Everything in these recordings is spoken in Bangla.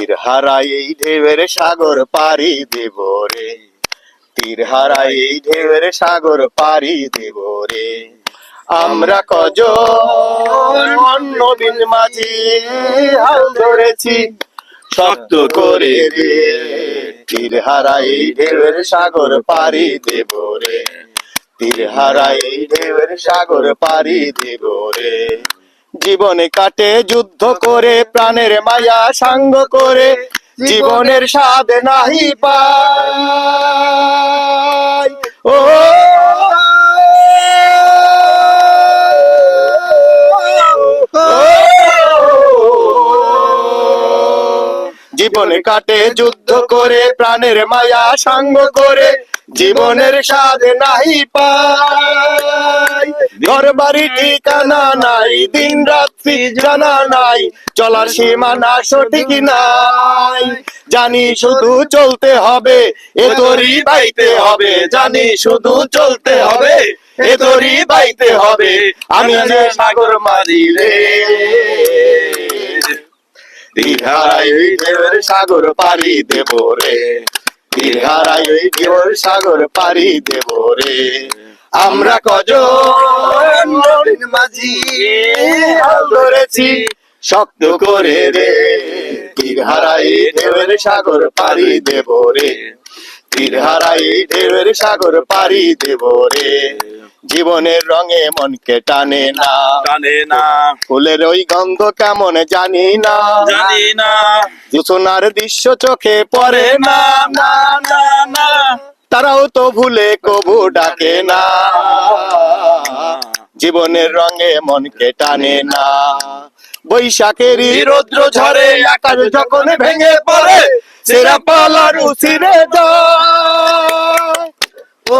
তীর হারাই এই ঢেউয়ের সাগর পাড়ি দেব রে, তীর হারাই এই ঢেউয়ের সাগর পাড়ি দেব রে। আমরা কজন নবীন মাঝি হাল ধরেছি শক্ত করে রে, তীর হারাই এই ঢেউয়ের সাগর পাড়ি দেব রে, তীর হারাই এই ঢেউয়ের সাগর পাড়ি দেব রে। জীবনে কাটে যুদ্ধ করে প্রাণের মায়া সাঙ্গ করে, জীবনের স্বাদ নাহি পাই ও জীবনে কাটে যুদ্ধ করে প্রাণের মায়া সাঙ্গ করে, জীবনের স্বাদ নাহি পাই। ঘর বাড়ি ঠিকানা নাই, দিন রাত্রি জানা নাই, চলার সীমানা সঠিক নাই। জানি শুধু চলতে হবে, এ দড়ি বাইতে হবে, জানি শুধু চলতে হবে, এ দড়ি বাইতে হবে। আমি যে সাগর মাঝি রে, তীর হারাই ওই ঢেউয়ের সাগর পাড়ি দেব রে, তীর হারাই ওই ঢেউয়ের সাগর পাড়ি দেব রে। আমরা কজন নবীন মাঝি হাল ধরেছি শক্ত করে রে, তীর হারাই ঢেউয়ের সাগর পাড়ি দেব রে, তীর হারাই ঢেউয়ের সাগর পাড়ি দেব রে। জীবনের রঙে মনকে টানে না, জানে না, ফুলের ওই গন্ধ কেমন জানি না, জানি না, জোছনার দৃশ্য চোখে পড়ে না, না না না, তারাও তো ভুলে কবু ডাকে না। জীবনের রঙে মনকে টানে না, বৈশাখেরই রৌদ্র ঝরে আকাশ যখন ভেঙে পড়ে, সেরা পালার উছিরে যায় ও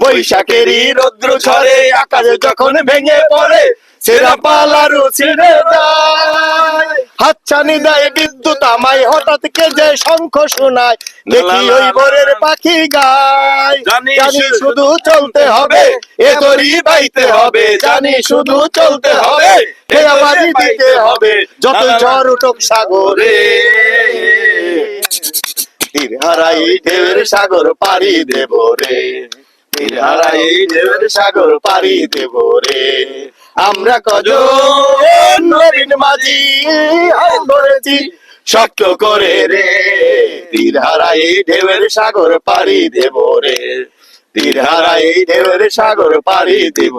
বৈশাখেরই রৌদ্র ঝরে আকাশ যখন ভেঙে পড়ে, সেরা পালার উছিরে যায়। হাতছানি দেয় বিদ্যুৎ আমায়, হঠাৎ কে যে শঙ্খ শোনায়, দেখি ওই ভোরের পাখি গায়। জানি শুধু চলতে হবে, এ দড়ি বাইতে হবে, জানি শুধু চলতে হবে, ঠেলাবাজি দিতে হবে, যত ঝড় উঠুক সাগরে। তীর হারাই ঢেউয়ের সাগর পাড়ি দেব রে, তীর হারাই ঢেউয়ের সাগর পাড়ি দেব রে। আমরা কজন নবীন মাঝি হাল ধরেছি শক্ত করে রে, তীর হারাই ঢেউয়ের সাগর পাড়ি দেব রে, তীর হারাই ঢেউয়ের সাগর পাড়ি দেব।